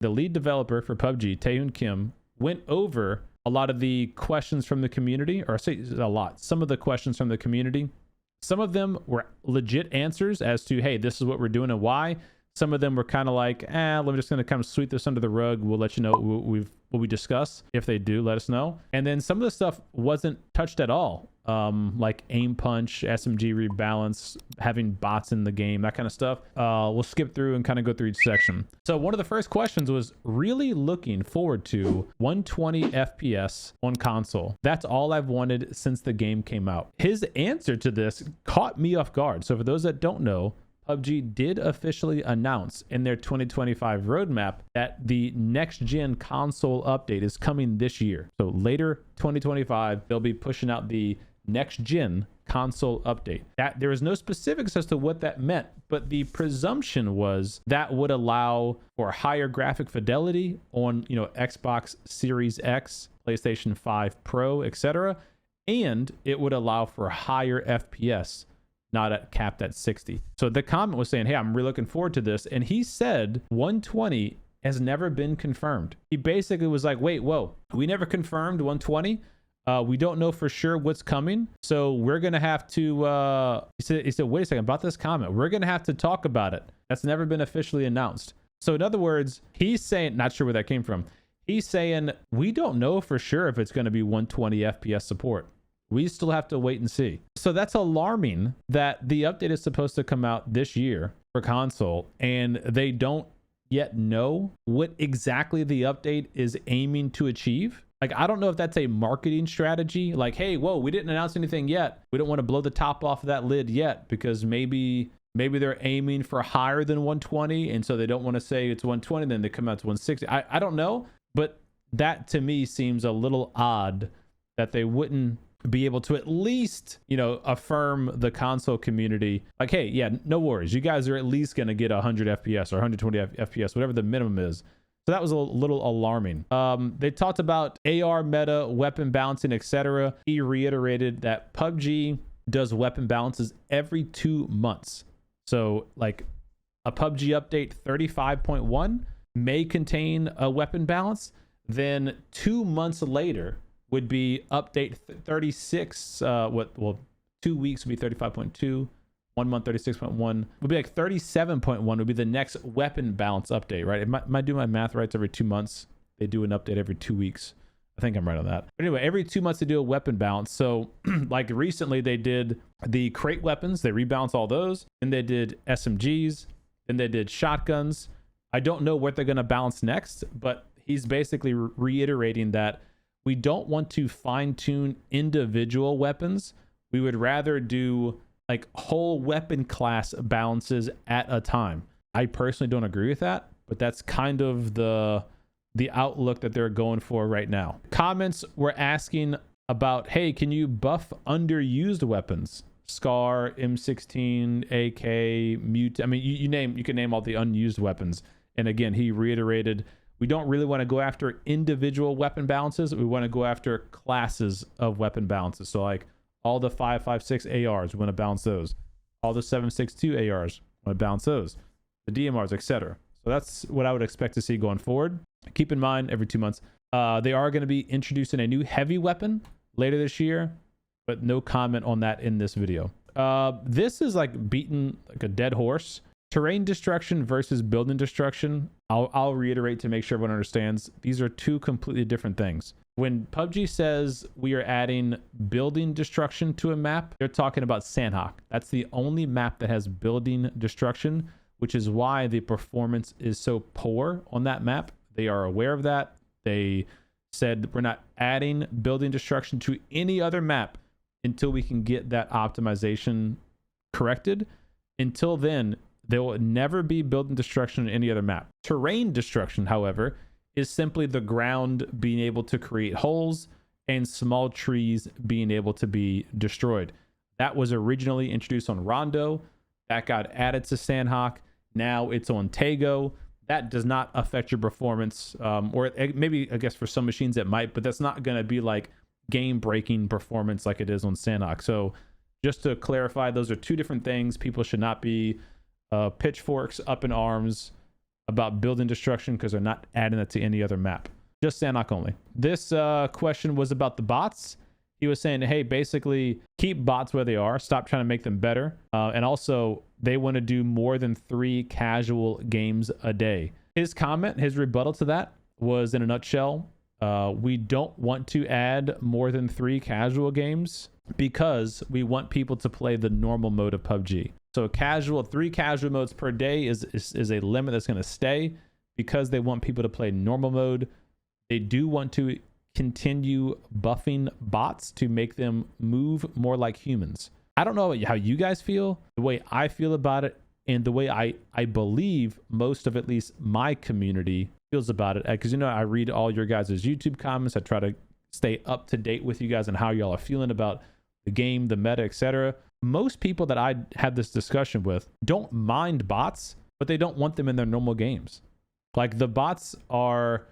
the lead developer for PUBG, Taehoon Kim, went over a lot of the questions from the community, or I say a lot, some of the questions from the community. Some of them were legit answers as to, hey, this is what we're doing and why. Some of them were kind of like, we're just going to kind of sweep this under the rug. We'll let you know what we discuss. If they do, let us know. And then some of the stuff wasn't touched at all. Like aim punch, SMG rebalance, having bots in the game, that kind of stuff. We'll skip through and kind of go through each section. So one of the first questions was really looking forward to 120 FPS on console. That's all I've wanted since the game came out. His answer to this caught me off guard. So for those that don't know, PUBG did officially announce in their 2025 roadmap that the next gen console update is coming this year. So later 2025, they'll be pushing out the next gen console update. That there is no specifics as to what that meant, but the presumption was that would allow for higher graphic fidelity on, Xbox Series X, PlayStation 5 Pro, etc., and it would allow for higher FPS, not capped at 60. So the comment was saying, hey, I'm really looking forward to this. And he said 120 has never been confirmed. He basically was like, wait, whoa, we never confirmed 120. We don't know for sure what's coming. So we're going to have to, he said, wait a second about this comment. We're going to have to talk about it. That's never been officially announced. So in other words, he's saying, not sure where that came from. He's saying, we don't know for sure if it's going to be 120 FPS support. We still have to wait and see. So that's alarming that the update is supposed to come out this year for console, and they don't yet know what exactly the update is aiming to achieve. Like, I don't know if that's a marketing strategy. Like, hey, whoa, we didn't announce anything yet. We don't want to blow the top off of that lid yet because maybe they're aiming for higher than 120, and so they don't want to say it's 120, then they come out to 160. I don't know, but that to me seems a little odd that they wouldn't be able to at least, affirm the console community. Like, hey, yeah, no worries. You guys are at least going to get 100 FPS or 120 FPS, whatever the minimum is. So that was a little alarming. They talked about AR meta, weapon balancing, etc. He reiterated that PUBG does weapon balances every 2 months. So like a PUBG update 35.1 may contain a weapon balance. Then 2 months later would be update 36. 2 weeks would be 35.2. 1 month 36.1 would be like 37.1 would be the next weapon balance update, right? Am I doing my math right? It's every 2 months. They do an update every 2 weeks. I think I'm right on that. But anyway, every 2 months they do a weapon balance. So like recently they did the crate weapons. They rebalance all those. And they did SMGs. Then they did shotguns. I don't know what they're going to balance next, but he's basically reiterating that we don't want to fine tune individual weapons. We would rather do like whole weapon class balances at a time. I personally don't agree with that, but that's kind of the outlook that they're going for right now. Comments were asking about, hey, can you buff underused weapons? Scar, M16, AK, Mute. I mean, you can name all the unused weapons. And again, he reiterated, we don't really want to go after individual weapon balances. We want to go after classes of weapon balances. So like all the 5.56 ARs, we want to balance those. All the 7.62 ARs, we want to balance those. The DMRs, etc. So that's what I would expect to see going forward. Keep in mind, every 2 months, they are going to be introducing a new heavy weapon later this year, but no comment on that in this video. This is like beating like a dead horse. Terrain destruction versus building destruction. I'll reiterate to make sure everyone understands. These are two completely different things. When PUBG says we are adding building destruction to a map, they're talking about Sandhawk. That's the only map that has building destruction, which is why the performance is so poor on that map. They are aware of that. They said we're not adding building destruction to any other map until we can get that optimization corrected. Until then, there will never be building destruction on any other map. Terrain destruction, however, is simply the ground being able to create holes and small trees being able to be destroyed. That was originally introduced on Rondo. That got added to Sandhawk. Now it's on Tego. That does not affect your performance, or maybe, I guess, for some machines it might, but that's not going to be like game-breaking performance like it is on Sandhawk. So just to clarify, those are two different things. People should not be pitchforks up in arms about building destruction because they're not adding that to any other map. Just Sandlock only. This question was about the bots. He was saying, hey, basically keep bots where they are. Stop trying to make them better. And also, they want to do more than 3 casual games a day. His comment, his rebuttal to that was, in a nutshell, we don't want to add more than 3 casual games because we want people to play the normal mode of PUBG. So 3 casual modes per day is a limit that's going to stay because they want people to play normal mode. They do want to continue buffing bots to make them move more like humans. I don't know how you guys feel. The way I feel about it, and the way I believe most of at least my community feels about it, because I read all your guys' YouTube comments. I try to stay up to date with you guys and how y'all are feeling about the game, the meta, etc. Most people that I have this discussion with don't mind bots, but they don't want them in their normal games. Like, the bots are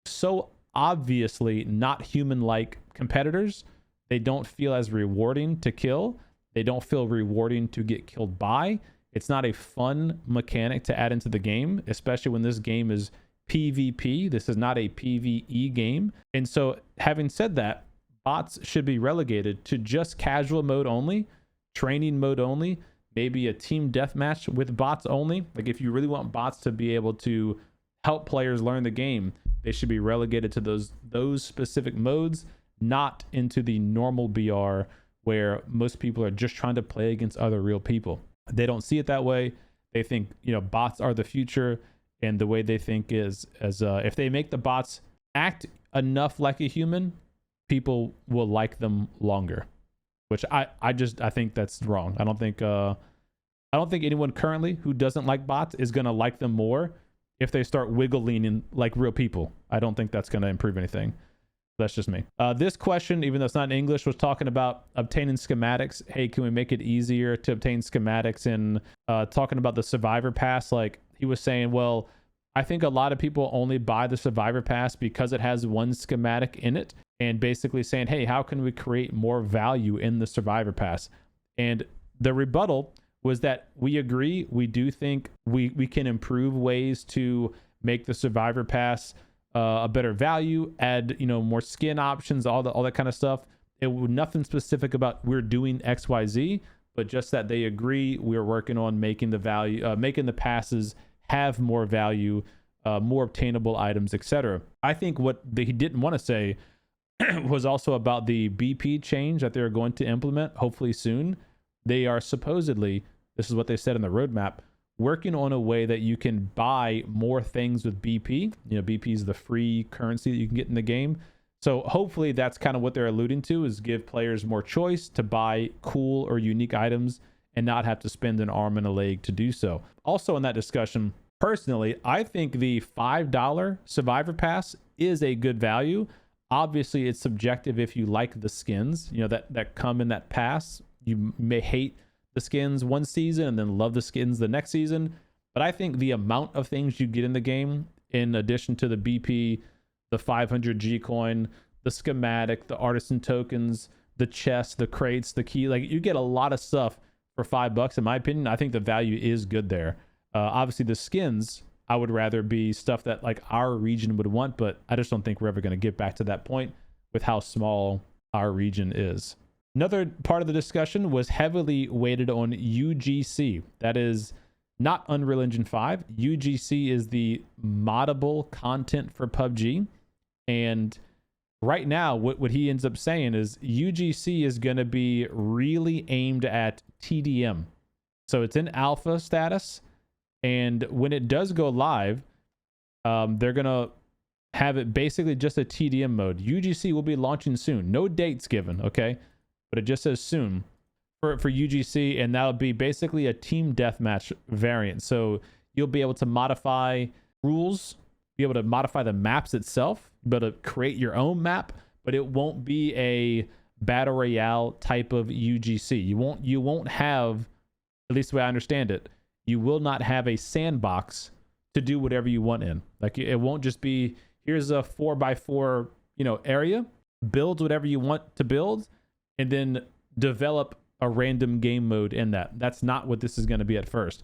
so obviously not human-like competitors. They don't feel as rewarding to kill. They don't feel rewarding to get killed by. It's not a fun mechanic to add into the game, especially when this game is PvP. This is not a PvE game. And so, having said that, bots should be relegated to just casual mode only, training mode only, maybe a team deathmatch with bots only. Like, if you really want bots to be able to help players learn the game, they should be relegated to those specific modes, not into the normal BR where most people are just trying to play against other real people. They don't see it that way. They think, bots are the future, and the way they think is if they make the bots act enough like a human, people will like them longer. Which I think that's wrong. I don't think anyone currently who doesn't like bots is gonna like them more if they start wiggling in like real people. I don't think that's gonna improve anything. That's just me. This question, even though it's not in English, was talking about obtaining schematics. Hey, can we make it easier to obtain schematics? And talking about the Survivor Pass, like he was saying, well, I think a lot of people only buy the Survivor Pass because it has one schematic in it, and basically saying, hey, how can we create more value in the Survivor Pass? And the rebuttal was that we agree. We do think we can improve ways to make the Survivor Pass a better value, add more skin options, all that kind of stuff. It was nothing specific about we're doing XYZ, but just that they agree we're working on making the value, making the passes have more value, more obtainable items, etc. I think what he didn't want to say was also about the BP change that they're going to implement hopefully soon. They are supposedly, this is what they said in the roadmap, working on a way that you can buy more things with BP. BP is the free currency that you can get in the game. So hopefully that's kind of what they're alluding to, is give players more choice to buy cool or unique items and not have to spend an arm and a leg to do so. Also in that discussion, personally, I think the $5 Survivor Pass is a good value. Obviously, it's subjective if you like the skins, that come in that pass. You may hate the skins one season and then love the skins the next season. But I think the amount of things you get in the game, in addition to the BP, the 500 G coin, the schematic, the artisan tokens, the chest, the crates, the key, like you get a lot of stuff for $5 in my opinion. I think the value is good there. Obviously the skins, I would rather be stuff that like our region would want, but I just don't think we're ever going to get back to that point with how small our region is. Another part of the discussion was heavily weighted on UGC. That is not Unreal Engine 5. UGC is the moddable content for PUBG. And right now, what he ends up saying is UGC is going to be really aimed at TDM. So it's in alpha status. And when it does go live, they're going to have it basically just a TDM mode. UGC will be launching soon. No dates given, okay? But it just says soon for UGC, and that'll be basically a team deathmatch variant. So you'll be able to modify rules, be able to modify the maps itself, be able to create your own map, but it won't be a battle royale type of UGC. You won't have, at least the way I understand it, you will not have a sandbox to do whatever you want in. Like it won't just be, here's a 4x4, area, build whatever you want to build, and then develop a random game mode in that. That's not what this is going to be at first.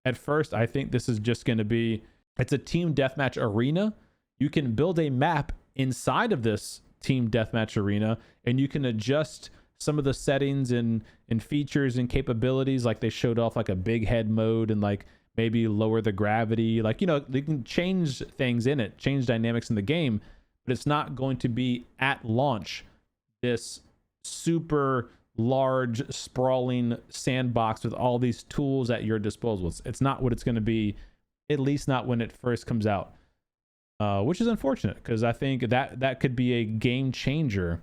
At first, I think this is just going to be, It's a team deathmatch arena. You can build a map inside of this team deathmatch arena, and you can adjust some of the settings and features and capabilities. Like they showed off like a big head mode and like maybe lower the gravity. Like, you know, they can change things in it, change dynamics in the game, but it's not going to be at launch this super large sprawling sandbox with all these tools at your disposal. It's not what it's going to be, at least not when it first comes out, which is unfortunate because I think that could be a game changer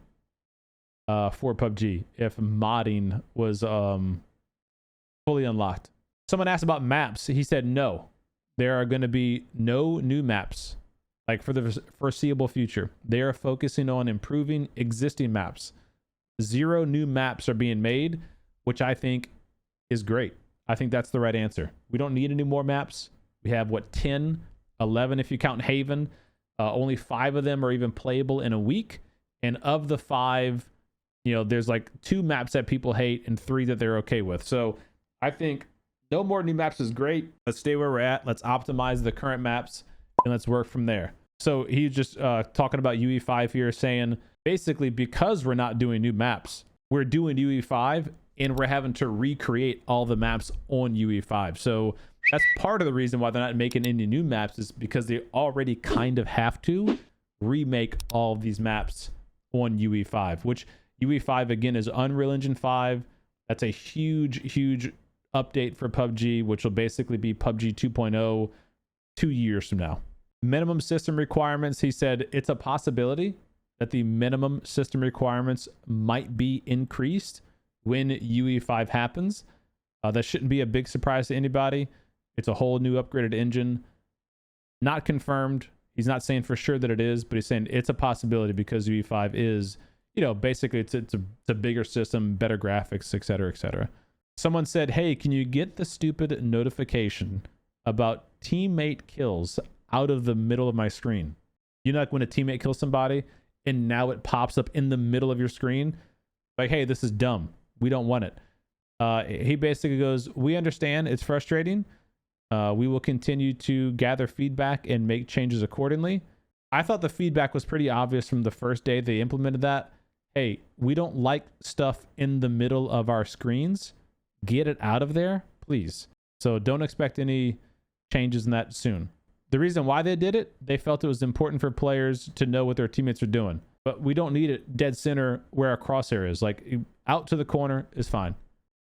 for PUBG if modding was fully unlocked. Someone asked about maps. He said no, there are going to be no new maps like for the foreseeable future. They are focusing on improving existing maps. 0 new maps are being made, which I think is great. I think that's the right answer. We don't need any more maps. We have 10, 11 if you count Haven. Only 5 of them are even playable in a week, and of the 5, you know, there's like 2 maps that people hate and 3 that they're okay with. So I think no more new maps is great. Let's stay where we're at. Let's optimize the current maps and let's work from there. So he's just talking about UE5 here, saying basically because we're not doing new maps, we're doing UE5 and we're having to recreate all the maps on UE5. So that's part of the reason why they're not making any new maps, is because they already kind of have to remake all of these maps on UE5, which UE5 again is Unreal Engine 5. That's a huge update for PUBG, which will basically be PUBG 2.0 2 years from now. Minimum system requirements, he said it's a possibility that the minimum system requirements might be increased when UE5 happens. That shouldn't be a big surprise to anybody. It's a whole new upgraded engine. Not confirmed. He's not saying for sure that it is, but he's saying it's a possibility because UE5 is, you know, basically it's a bigger system, better graphics, etc., etc. Someone said, hey, can you get the stupid notification about teammate kills out of the middle of my screen? You know, like when a teammate kills somebody and now it pops up in the middle of your screen, like, hey, this is dumb. We don't want it. He basically goes, we understand it's frustrating. We will continue to gather feedback and make changes accordingly. I thought the feedback was pretty obvious from the first day they implemented that. Hey, we don't like stuff in the middle of our screens. Get it out of there, please. So don't expect any changes in that soon. The reason why they did it, they felt it was important for players to know what their teammates are doing. But we don't need it dead center where our crosshair is. Like, out to the corner is fine.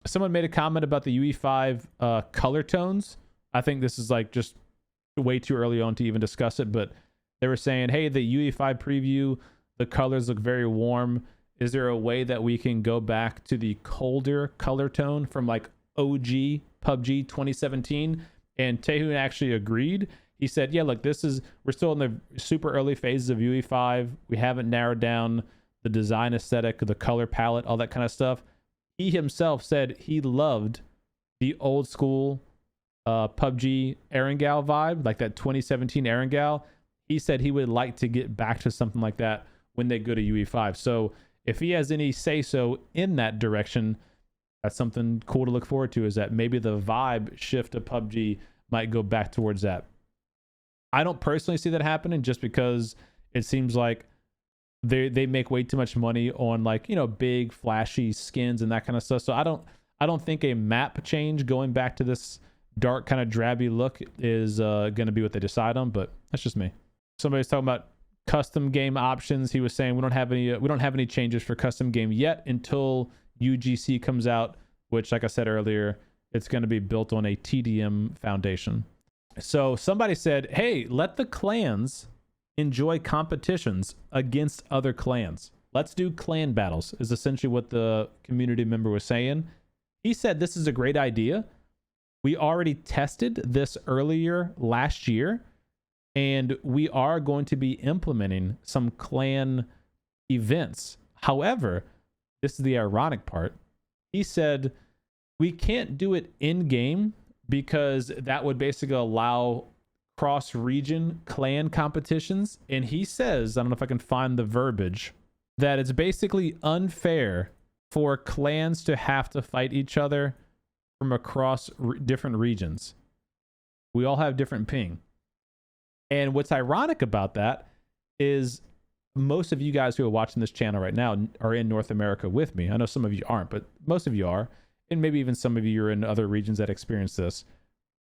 Someone made a comment about the UE5 color tones. I think this is like just way too early on to even discuss it, but they were saying, hey, the UE5 preview, the colors look very warm. Is there a way that we can go back to the colder color tone from like OG PUBG 2017? And Taehoon actually agreed. He said, yeah, look, we're still in the super early phases of UE5. We haven't narrowed down the design aesthetic, the color palette, all that kind of stuff. He himself said he loved the old school PUBG Erangel vibe, like that 2017 Erangel. He said he would like to get back to something like that when they go to UE5. So if he has any say-so in that direction, that's something cool to look forward to, is that maybe the vibe shift of PUBG might go back towards that. I don't personally see that happening just because it seems like they make way too much money on, like, you know, big flashy skins and that kind of stuff. So I don't think a map change going back to this dark kind of drabby look is going to be what they decide on, but that's just me. Somebody's talking about custom game options. He was saying we don't have any changes for custom game yet until UGC comes out, which, like I said earlier, it's going to be built on a TDM foundation. So somebody said, hey, let the clans enjoy competitions against other clans. Let's do clan battles, is essentially what the community member was saying. He said this is a great idea. We already tested this earlier last year, and we are going to be implementing some clan events. However, this is the ironic part. He said we can't do it in-game because that would basically allow cross-region clan competitions. And he says, I don't know if I can find the verbiage, that it's basically unfair for clans to have to fight each other from across different regions. We all have different ping. And what's ironic about that is most of you guys who are watching this channel right now are in North America with me. I know some of you aren't, but most of you are. And maybe even some of you are in other regions that experience this.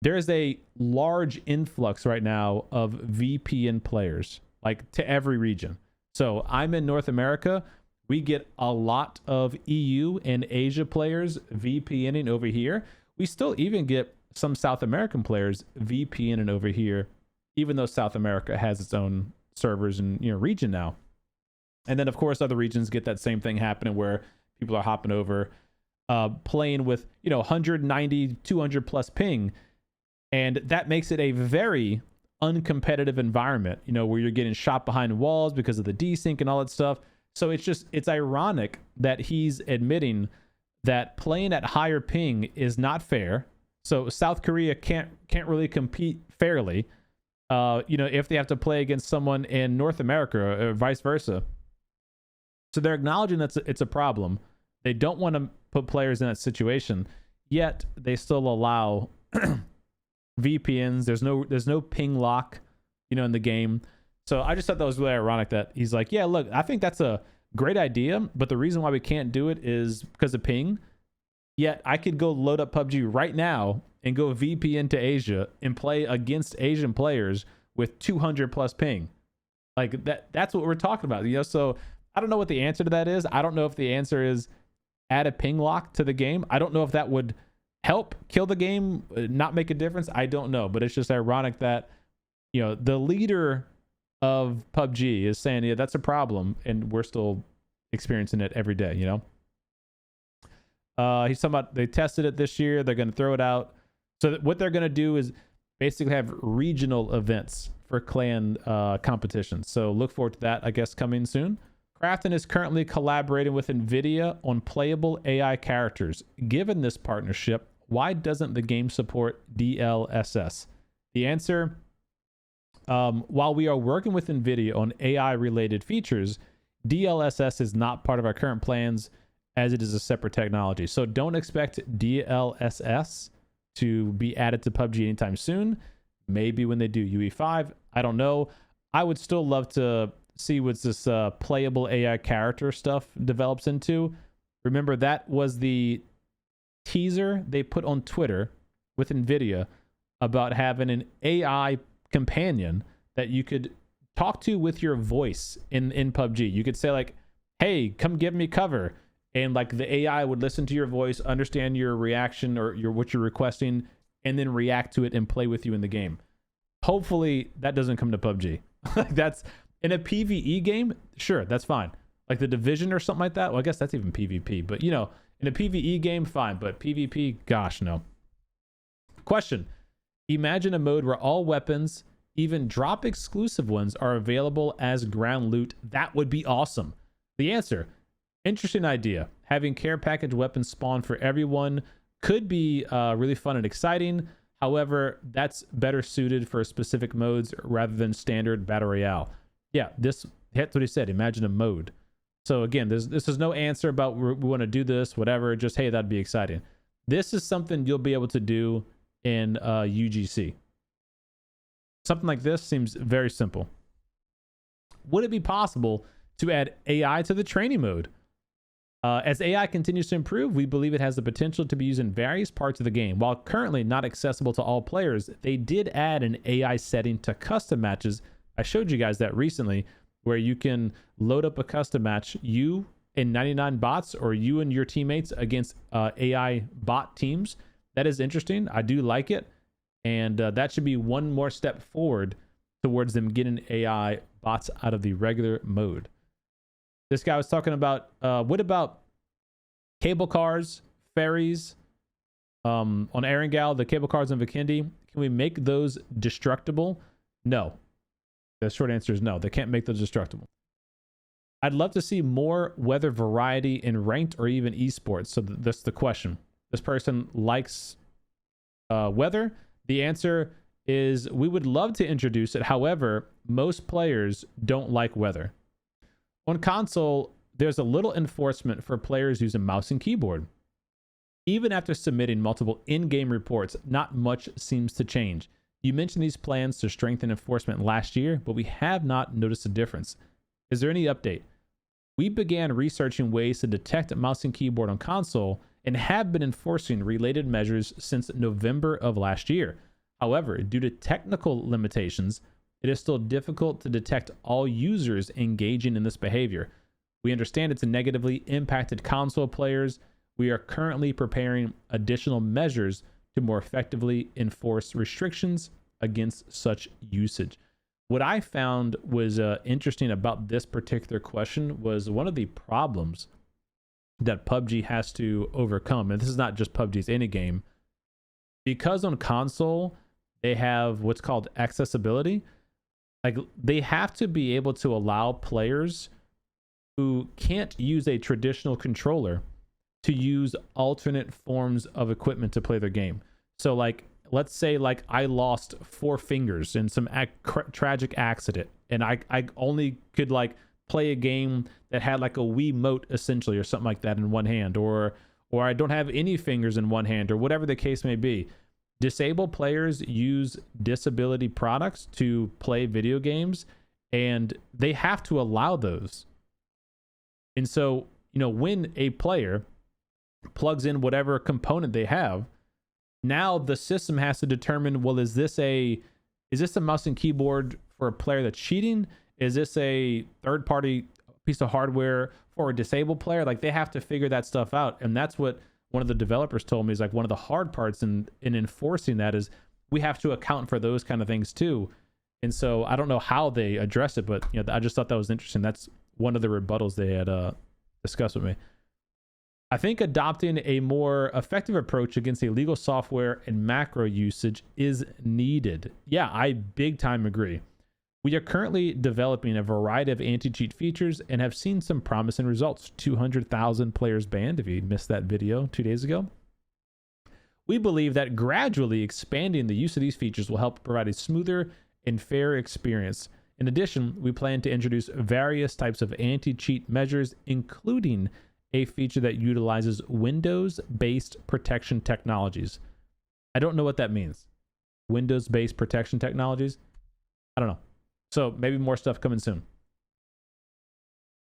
There is a large influx right now of VPN players, like to every region. So I'm in North America. We get a lot of EU and Asia players VPNing over here. We still even get some South American players VPNing over here, even though South America has its own servers and region now. And then of course other regions get that same thing happening where people are hopping over, playing with 190, 200 plus ping, and that makes it a very uncompetitive environment. Where you're getting shot behind walls because of the desync and all that stuff. So it's ironic that he's admitting that playing at higher ping is not fair. So South Korea can't really compete fairly. If they have to play against someone in North America or vice versa. So they're acknowledging that it's a problem. They don't want to put players in that situation, yet they still allow VPNs. There's no ping lock, in the game. So I just thought that was really ironic that he's like, yeah, look, I think that's a great idea, but the reason why we can't do it is because of ping. Yet I could go load up PUBG right now and go VPN to Asia and play against Asian players with 200 plus ping. Like that's what we're talking about. So I don't know what the answer to that is. I don't know if the answer is add a ping lock to the game. I don't know if that would help kill the game, not make a difference. I don't know, but it's just ironic that, the leader of PUBG is saying, yeah, that's a problem. And we're still experiencing it every day, He's talking about they tested it this year. They're going to throw it out. So what they're going to do is basically have regional events for clan competitions. So look forward to that, I guess, coming soon. Krafton is currently collaborating with NVIDIA on playable AI characters. Given this partnership, why doesn't the game support DLSS? The answer, while we are working with NVIDIA on AI-related features, DLSS is not part of our current plans as it is a separate technology. So don't expect DLSS to be added to PUBG anytime soon. Maybe when they do UE5, I don't know. I would still love to see what this playable AI character stuff develops into. Remember, that was the teaser they put on Twitter with NVIDIA about having an AI companion that you could talk to with your voice in PUBG. You could say like, hey, come give me cover. And like the AI would listen to your voice, understand your reaction or what you're requesting, and then react to it and play with you in the game. Hopefully that doesn't come to PUBG. Like that's in a PvE game, sure, that's fine. Like the Division or something like that. Well, I guess that's even PvP, but in a PvE game, fine. But PvP, gosh, no. Question: imagine a mode where all weapons, even drop exclusive ones, are available as ground loot. That would be awesome. The answer: interesting idea. Having care package weapons spawn for everyone could be really fun and exciting. However, that's better suited for specific modes rather than standard battle royale. Yeah, that's what he said. Imagine a mode. So again, this is no answer about we want to do this, whatever. Just, hey, that'd be exciting. This is something you'll be able to do in UGC. Something like this seems very simple. Would it be possible to add AI to the training mode? As AI continues to improve, we believe it has the potential to be used in various parts of the game. While currently not accessible to all players, they did add an AI setting to custom matches. I showed you guys that recently, where you can load up a custom match, you and 99 bots, or you and your teammates against AI bot teams. That is interesting. I do like it. And that should be one more step forward towards them getting AI bots out of the regular mode. This guy was talking about, what about cable cars, ferries, on Erangel, the cable cars on Vikendi? Can we make those destructible? No. The short answer is no. They can't make those destructible. I'd love to see more weather variety in ranked or even esports. So that's the question. This person likes weather. The answer is we would love to introduce it. However, most players don't like weather. On console, there's a little enforcement for players using mouse and keyboard. Even after submitting multiple in-game reports, not much seems to change. You mentioned these plans to strengthen enforcement last year, but we have not noticed a difference. Is there any update? We began researching ways to detect mouse and keyboard on console and have been enforcing related measures since November of last year. However, due to technical limitations, it is still difficult to detect all users engaging in this behavior. We understand it's negatively impacted console players. We are currently preparing additional measures to more effectively enforce restrictions against such usage. What I found was interesting about this particular question was one of the problems that PUBG has to overcome, and this is not just PUBG's any game, because on console they have what's called accessibility. Like, they have to be able to allow players who can't use a traditional controller to use alternate forms of equipment to play their game. So like, let's say like I lost 4 fingers in some tragic accident, and I only could like play a game that had like a Wiimote essentially or something like that in one hand, or I don't have any fingers in one hand, or whatever the case may be. Disabled players use disability products to play video games, and they have to allow those. And so, you know, when a player plugs in whatever component they have, now the system has to determine, well, is this a mouse and keyboard for a player that's cheating? Is this a third-party piece of hardware for a disabled player? Like, they have to figure that stuff out. And that's what one of the developers told me is like one of the hard parts in enforcing that is we have to account for those kind of things too. And so I don't know how they address it, but you know, I just thought that was interesting. That's one of the rebuttals they had discussed with me. I think adopting a more effective approach against illegal software and macro usage is needed. Yeah, I big time agree. We are currently developing a variety of anti-cheat features and have seen some promising results. 200,000 players banned, if you missed that video 2 days ago. We believe that gradually expanding the use of these features will help provide a smoother and fair experience. In addition, we plan to introduce various types of anti-cheat measures, including a feature that utilizes Windows-based protection technologies. I don't know what that means. Windows-based protection technologies? I don't know. So maybe more stuff coming soon.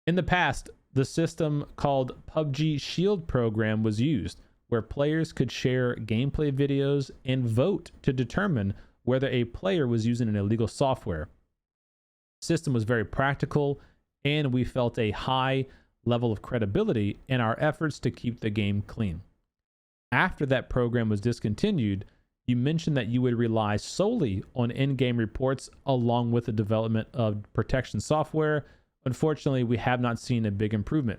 In the past, the system called Pubg Shield program was used, where players could share gameplay videos and vote to determine whether a player was using an illegal software. The system was very practical, and we felt a high level of credibility in our efforts to keep the game clean. After that program was discontinued, you mentioned that you would rely solely on in-game reports along with the development of protection software. Unfortunately, we have not seen a big improvement.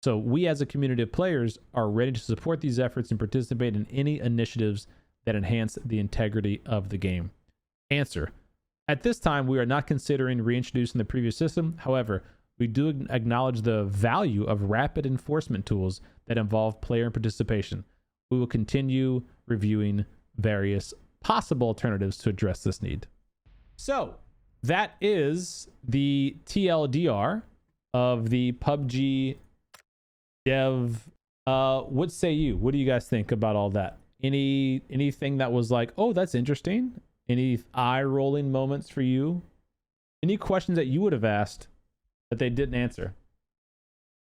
So we as a community of players are ready to support these efforts and participate in any initiatives that enhance the integrity of the game. Answer: at this time, we are not considering reintroducing the previous system. However, we do acknowledge the value of rapid enforcement tools that involve player participation. We will continue reviewing various possible alternatives to address this need. So that is the TLDR of the PUBG dev. What say you? What do you guys think about all that? Anything that was like, oh, that's interesting? Any eye-rolling moments for you? Any questions that you would have asked that they didn't answer?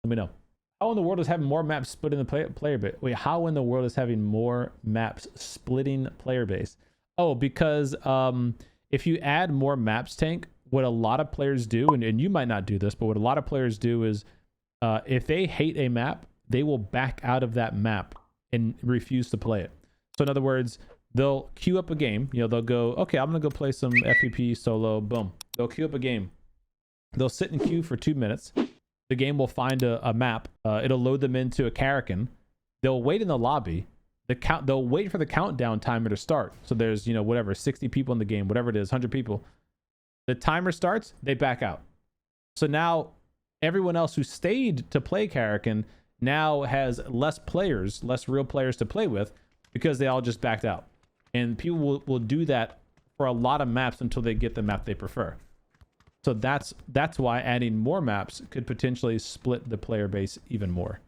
Let me know. How in the world is having more maps split in the player base? Wait, how in the world is having more maps splitting player base? Oh, because if you add more maps, Tank, what a lot of players do, and you might not do this, but what a lot of players do is if they hate a map, they will back out of that map and refuse to play it. So in other words, they'll queue up a game. You know, they'll go, okay, I'm going to go play some FPP solo. Boom. They'll queue up a game. They'll sit in queue for 2 minutes. The game will find a map. It'll load them into a Karakin. They'll wait in the lobby. They'll wait for the countdown timer to start. So there's, you know, whatever, 60 people in the game, whatever it is, 100 people. The timer starts, they back out. So now everyone else who stayed to play Karakin now has less real players to play with because they all just backed out. And people will do that for a lot of maps until they get the map they prefer. So that's why adding more maps could potentially split the player base even more.